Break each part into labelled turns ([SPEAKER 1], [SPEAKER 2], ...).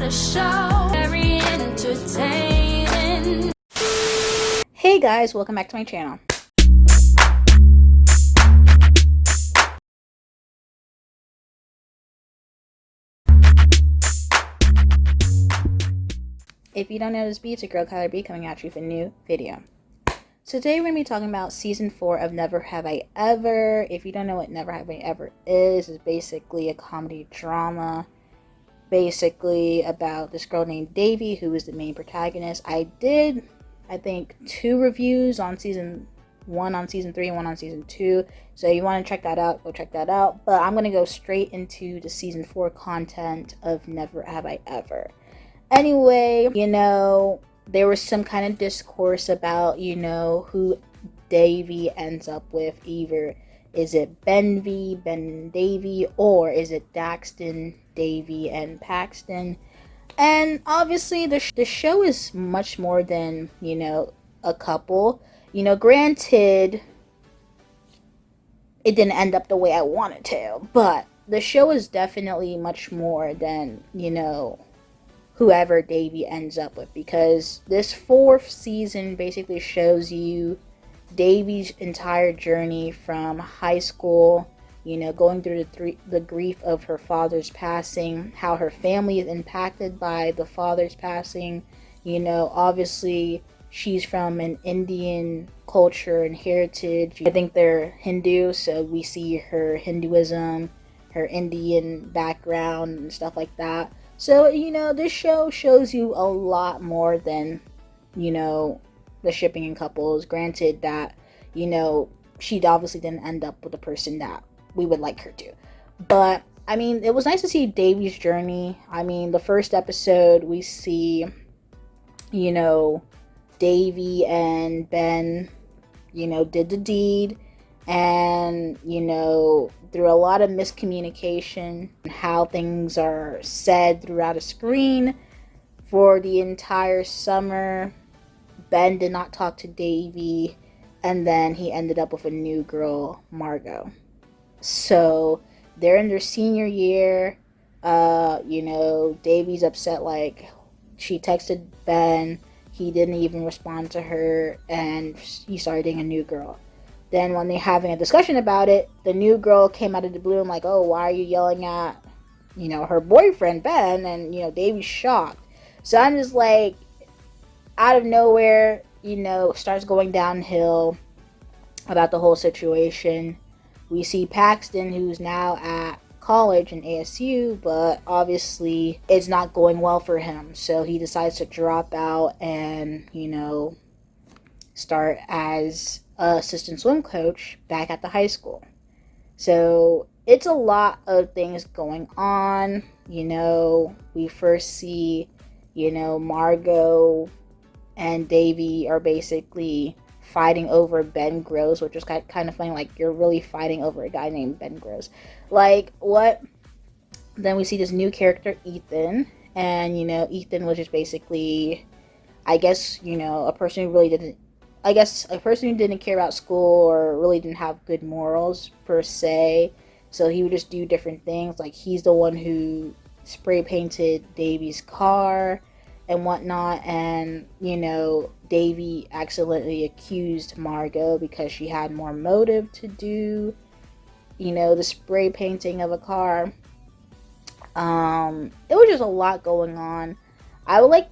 [SPEAKER 1] a show, very entertaining.
[SPEAKER 2] Hey guys, welcome back to my channel. If you don't know this beat, it's your girl KylerB coming at you with a new video. So today we're going to be talking about season 4 of Never Have I Ever. If you don't know what Never Have I Ever is, it's basically a comedy drama. Basically about this girl named Davy, who is the main protagonist. I did, I think, 2 reviews on season 1 on season 3 and 1 on season 2. So if you want to check that out, go check that out. But I'm going to go straight into the season 4 content of Never Have I Ever. Anyway, there was some kind of discourse about, who Davy ends up with. Either is it Ben Davy, or is it Daxton, Davy, and Paxton? And obviously, the show is much more than, a couple. Granted, it didn't end up the way I wanted to, but the show is definitely much more than, whoever Davy ends up with, because this 4th season basically shows you Davy's entire journey from high school, going through the grief of her father's passing, how her family is impacted by the father's passing. Obviously she's from an Indian culture and heritage. I think they're Hindu, so we see her Hinduism, her Indian background and stuff like that. So, this show shows you a lot more than, the shipping in couples. Granted that, she obviously didn't end up with the person that we would like her to. But, it was nice to see Davy's journey. The first episode, we see, Davy and Ben, did the deed. And, through a lot of miscommunication, how things are said throughout a screen for the entire summer, Ben did not talk to Davy, and then he ended up with a new girl, Margot. So they're in their senior year. Davy's upset, like, she texted Ben, he didn't even respond to her, and he started dating a new girl. Then when they're having a discussion about it, the new girl came out of the blue and like, oh, why are you yelling at, her boyfriend, Ben? And, Davy's shocked. So I'm just like, out of nowhere, starts going downhill about the whole situation. We see Paxton, who's now at college in ASU, but obviously it's not going well for him. So he decides to drop out and, start as assistant swim coach back at the high school. So it's a lot of things going on. We first see, Margot and Davy are basically fighting over Ben Gross, which was kind of funny. Like, you're really fighting over a guy named Ben Gross. Like, what? Then we see this new character, Ethan. And, Ethan was just basically, I guess, a person who didn't care about school or really didn't have good morals per se. So he would just do different things. Like, he's the one who spray painted Davy's car and whatnot. And, Davy accidentally accused Margot because she had more motive to do, the spray painting of a car. It was just a lot going on. I would like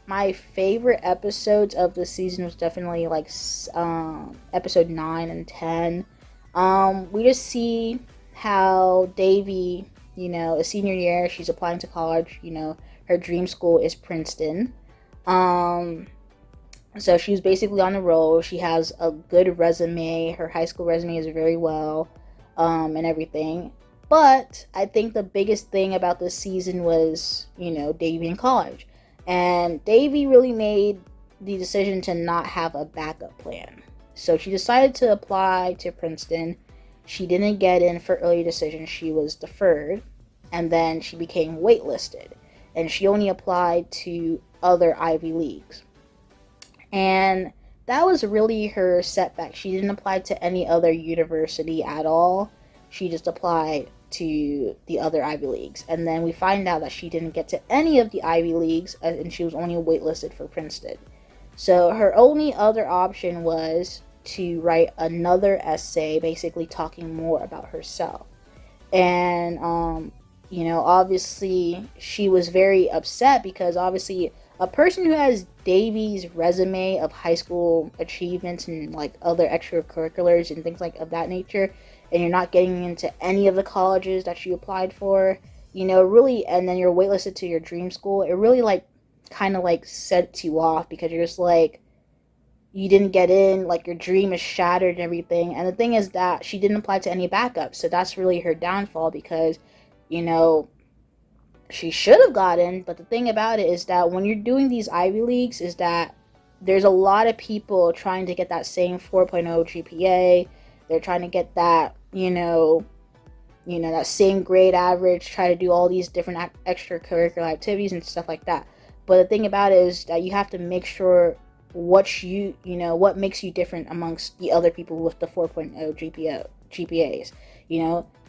[SPEAKER 2] my favorite episodes of the season was definitely like episode 9 and 10. We just see how Davy, a senior year, she's applying to college. Her dream school is Princeton. So she's basically on the roll. She has a good resume. Her high school resume is very well, and everything. But I think the biggest thing about this season was, Davy in college. And Davy really made the decision to not have a backup plan. So she decided to apply to Princeton. She didn't get in for early decision. She was deferred. And then she became waitlisted. And she only applied to other Ivy Leagues. And that was really her setback. She didn't apply to any other university at all. She just applied to the other Ivy Leagues. And then we find out that she didn't get to any of the Ivy Leagues, and she was only waitlisted for Princeton. So her only other option was to write another essay, basically talking more about herself. And, obviously she was very upset because obviously a person who has Davy's resume of high school achievements and like other extracurriculars and things like of that nature, and you're not getting into any of the colleges that you applied for, really, and then you're waitlisted to your dream school, it really like kind of like sets you off because you're just like, you didn't get in, like your dream is shattered and everything. And the thing is that she didn't apply to any backups, so that's really her downfall because, she should have gotten. But the thing about it is that when you're doing these Ivy Leagues is that there's a lot of people trying to get that same 4.0 GPA. They're trying to get that, that same grade average, try to do all these different extracurricular activities and stuff like that. But the thing about it is that you have to make sure what makes you different amongst the other people with the 4.0 GPAs.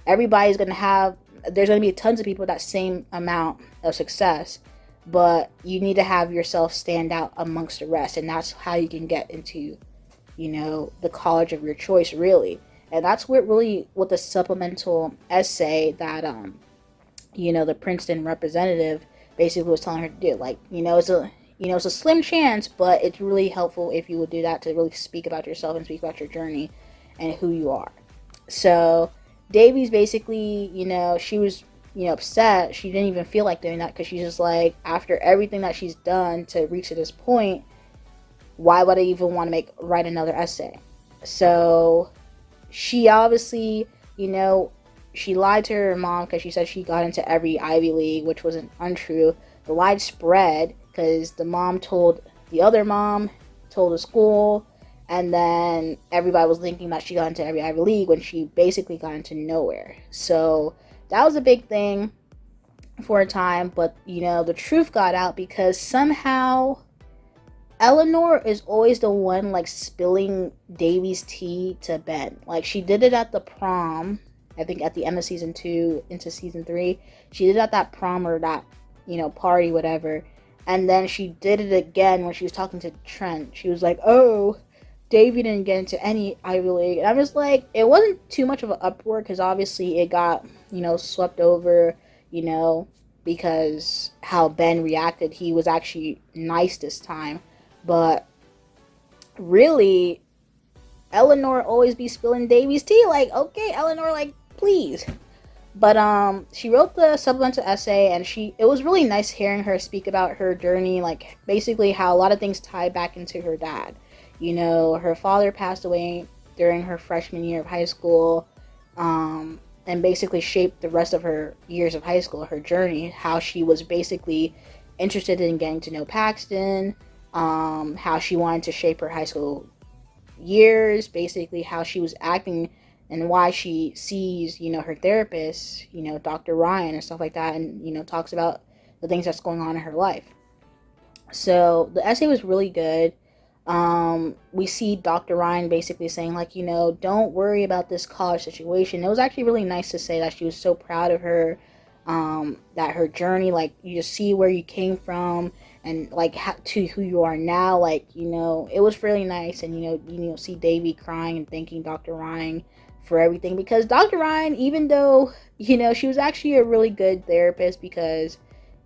[SPEAKER 2] Everybody's going to have, there's going to be tons of people with that same amount of success, but you need to have yourself stand out amongst the rest, and that's how you can get into, the college of your choice, really. And that's what the supplemental essay that, the Princeton representative basically was telling her to do. Like, it's a slim chance, but it's really helpful if you would do that to really speak about yourself and speak about your journey and who you are. So Davy's basically, she was, upset. She didn't even feel like doing that because she's just like, after everything that she's done to reach to this point, why would I even want to write another essay? So she obviously, she lied to her mom because she said she got into every Ivy League, which wasn't untrue. The lie spread because the mom told the other mom, told the school, and then everybody was thinking that she got into every Ivy League when she basically got into nowhere. So that was a big thing for a time, but the truth got out because somehow Eleanor is always the one like spilling Davy's tea to Ben. Like she did it at the prom, I think at the end of season 2 into season 3. She did it at that prom or that, party, whatever. And then she did it again when she was talking to Trent. She was like, oh, Davy didn't get into any Ivy League. And I'm just like, it wasn't too much of an uproar because obviously it got, swept over, because how Ben reacted. He was actually nice this time. But really, Eleanor always be spilling Davy's tea. Like, okay, Eleanor, like, please. But she wrote the supplemental essay, and it was really nice hearing her speak about her journey, like basically how a lot of things tie back into her dad. Her father passed away during her freshman year of high school, and basically shaped the rest of her years of high school, her journey, how she was basically interested in getting to know Paxton, how she wanted to shape her high school years, basically how she was acting and why she sees, her therapist, Dr. Ryan and stuff like that, and, talks about the things that's going on in her life. So the essay was really good. We see Dr. Ryan basically saying, like, don't worry about this college situation. It was actually really nice to say that she was so proud of her, that her journey, like, you just see where you came from and, like, to who you are now. Like, it was really nice. And, see Davy crying and thanking Dr. Ryan for everything, because Dr. Ryan, even though, she was actually a really good therapist, because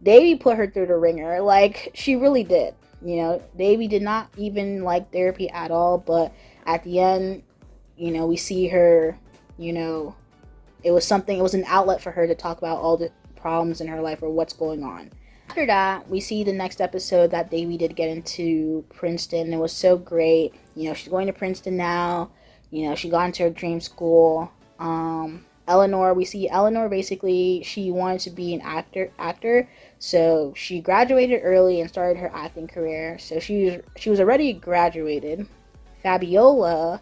[SPEAKER 2] Davy put her through the ringer. Like, she really did. Davy did not even like therapy at all, but at the end, we see her, it was an outlet for her to talk about all the problems in her life or what's going on. After that, we see the next episode that Davy did get into Princeton. It was so great. She's going to Princeton now. She got into her dream school. Eleanor, we see Eleanor basically, she wanted to be an actor, so she graduated early and started her acting career. So she was already graduated. Fabiola,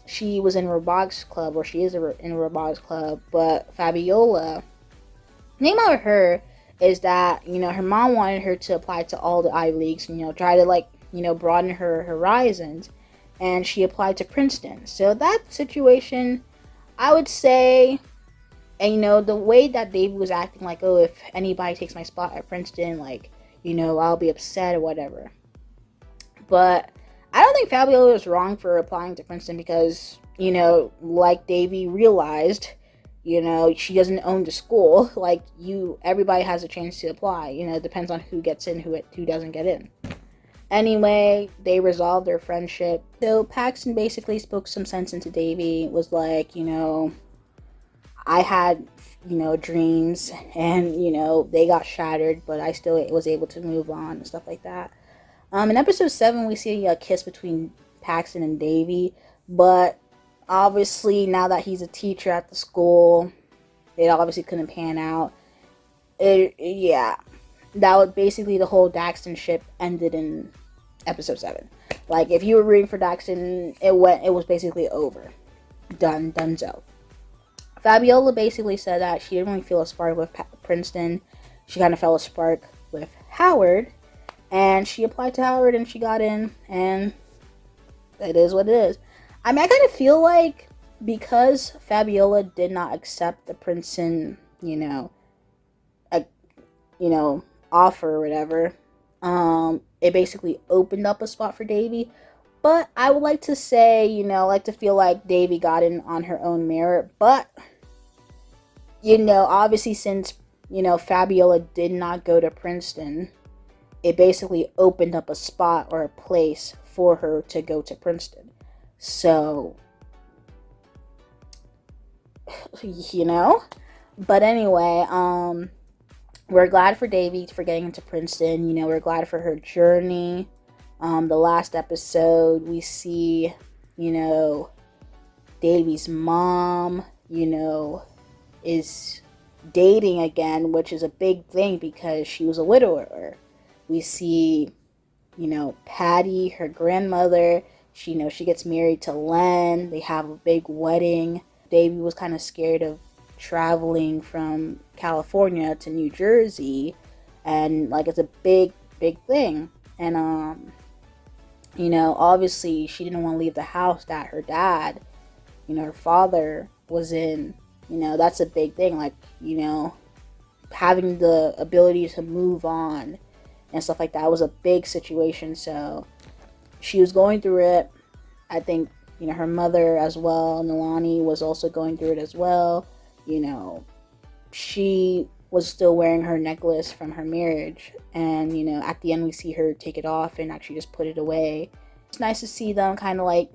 [SPEAKER 2] she was in robotics club, or she is in a robotics club, but Fabiola, the name of her is that, her mom wanted her to apply to all the Ivy Leagues, try to broaden her horizons, and she applied to Princeton. So that situation, I would say And, the way that Davy was acting, like, oh, if anybody takes my spot at Princeton, like, I'll be upset or whatever. But I don't think Fabiola was wrong for applying to Princeton because, like Davy realized, she doesn't own the school. Like, everybody has a chance to apply. It depends on who gets in, who doesn't get in. Anyway, they resolved their friendship. So Paxton basically spoke some sense into Davy, was like, I had, dreams and, they got shattered, but I still was able to move on and stuff like that. In episode 7, we see a kiss between Paxton and Davy, but obviously now that he's a teacher at the school, it obviously couldn't pan out. That was basically the whole Daxton ship ended in episode 7. Like, if you were rooting for Daxton, it was basically over. Donezo. Fabiola basically said that she didn't really feel a spark with Princeton. She kind of felt a spark with Howard. And she applied to Howard and she got in. And it is what it is. I mean, I kind of feel like because Fabiola did not accept the Princeton, offer or whatever, it basically opened up a spot for Davy. But I would like to say, like to feel like Davy got in on her own merit. But, obviously since, Fabiola did not go to Princeton, it basically opened up a spot or a place for her to go to Princeton. So, But anyway, we're glad for Davy for getting into Princeton. We're glad for her journey. The last episode, we see, Davy's mom, is dating again, which is a big thing because she was a widower. We see, Patty, her grandmother, she gets married to Len. They have a big wedding. Davy was kind of scared of traveling from California to New Jersey, and like it's a big thing. And obviously she didn't want to leave the house that her dad, her father was in. That's a big thing, like, having the ability to move on and stuff like that was a big situation. So she was going through it. I think, her mother as well, Nalani, was also going through it as well. She was still wearing her necklace from her marriage, and at the end we see her take it off and actually just put it away. It's nice to see them kind of like,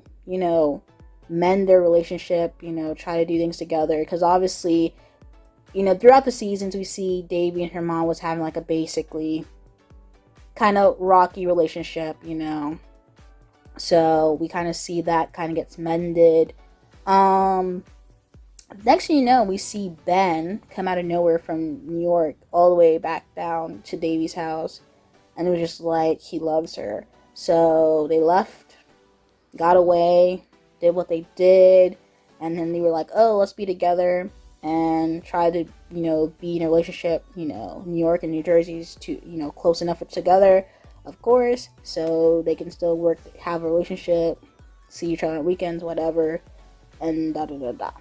[SPEAKER 2] mend their relationship, try to do things together, because obviously, throughout the seasons we see Davy and her mom was having like a basically kind of rocky relationship, so we kind of see that kind of gets mended. Next thing you know, we see Ben come out of nowhere from New York all the way back down to Davy's house, and it was just like he loves her. So they left, got away, did what they did, and then they were like, oh, let's be together and try to, be in a relationship. New York and New Jersey's too, close enough together, of course, so they can still work, have a relationship, see each other on weekends, whatever, and da-da-da-da.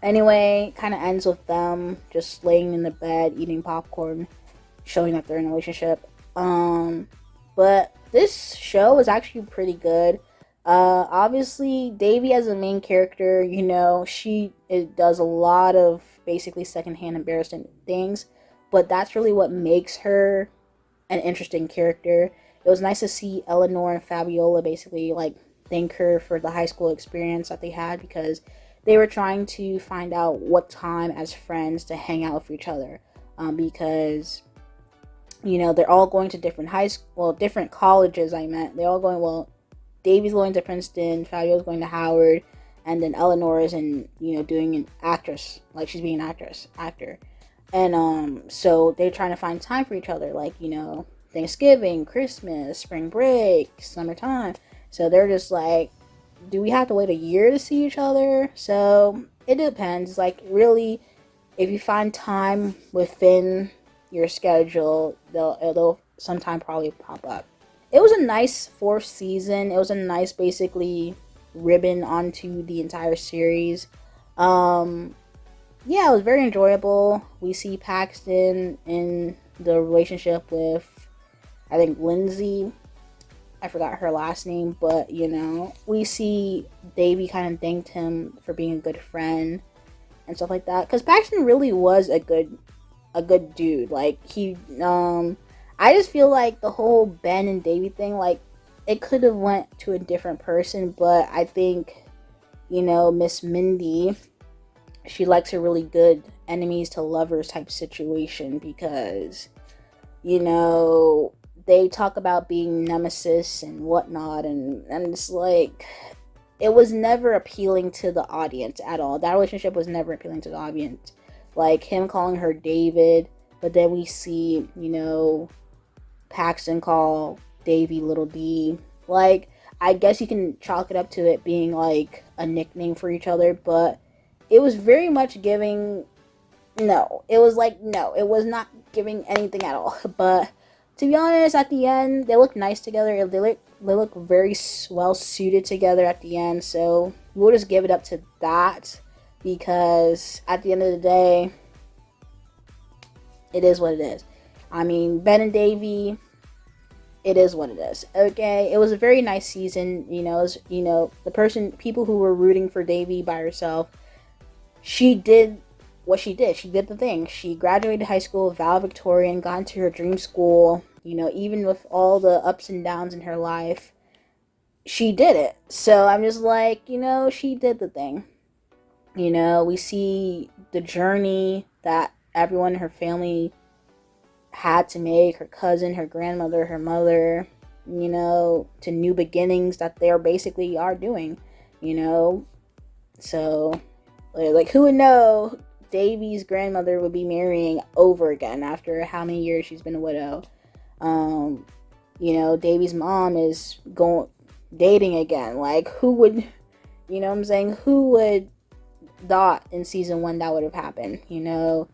[SPEAKER 2] Anyway, kind of ends with them just laying in the bed, eating popcorn, showing that they're in a relationship. But this show is actually pretty good. Obviously, Davy as a main character, she does a lot of basically secondhand embarrassing things, but that's really what makes her an interesting character. It was nice to see Eleanor and Fabiola basically like thank her for the high school experience that they had, because they were trying to find out what time as friends to hang out with each other, because they're all going to different different colleges. They're all going, Davy's going to Princeton, Fabiola's going to Howard, and then Eleanor is doing an actress, like she's being an actor. And so they're trying to find time for each other, like Thanksgiving, Christmas, spring break, summertime. So they're just like, do we have to wait a year to see each other? So it depends. Like, really, if you find time within your schedule, they'll sometime probably pop up. It was a nice 4th season. It was a nice, basically, ribbon onto the entire series. yeah, it was very enjoyable. We see Paxton in the relationship with, I think, Lindsay. I forgot her last name, but you know, we see Davy kind of thanked him for being a good friend and stuff like that. Because Paxton really was a good dude. Like I just feel like the whole Ben and Davy thing, like it could have went to a different person, but I think, you know, Miss Mindy, she likes a really good enemies to lovers type situation because, you know, they talk about being nemesis and whatnot, and it's like it was never appealing to the audience at all. That relationship was never appealing to the audience. Like him calling her David, but then we see, you know, Paxton call Davy Little D. Like, I guess you can chalk it up to it being like a nickname for each other, but it was very much giving. No, it was like, no, it was not giving anything at all. But to be honest, at the end, they look nice together. They look very well suited together at the end. So we'll just give it up to that because at the end of the day, it is what it is. I mean, Ben and Davy, it is what it is. Okay, it was a very nice season. You know, you know, people who were rooting for Davy by herself, she did what she did. She did the thing. She graduated high school, valedictorian, got into her dream school. You know, even with all the ups and downs in her life, she did it. So I'm just like, you know, she did the thing. You know, we see the journey that everyone in her family had to make, her cousin, her grandmother, her mother, you know, to new beginnings that they're basically are doing, you know. So, like, who would know Davy's grandmother would be marrying over again after how many years she's been a widow? You know, Davy's mom is dating again. Like, who would, you know what I'm saying? Who would thought in season 1 that would have happened, you know?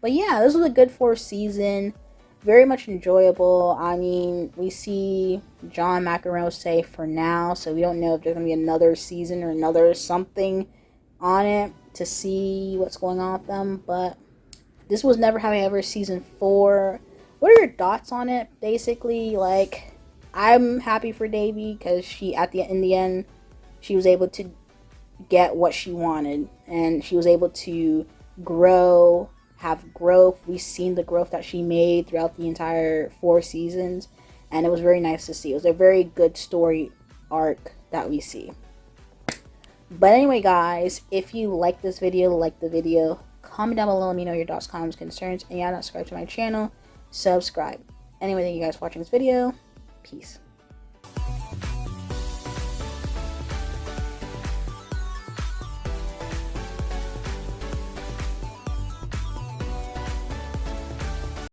[SPEAKER 2] But yeah, this was a good 4th season. Very much enjoyable. I mean, we see John McEnroe say for now, so we don't know if there's going to be another season or another something on it to see what's going on with them. But this was Never Have I Ever season 4. What are your thoughts on it? Basically, like, I'm happy for Davy because in the end, she was able to get what she wanted, and she was able to grow, have growth. We've seen the growth that she made throughout the entire 4 seasons, and it was very nice to see. It was a very good story arc that we see. But anyway, guys, if you like this video, like the video, comment down below, let me know your thoughts, comments, concerns, and yeah, not subscribed to my channel, subscribe. Anyway, thank you guys for watching this video. Peace.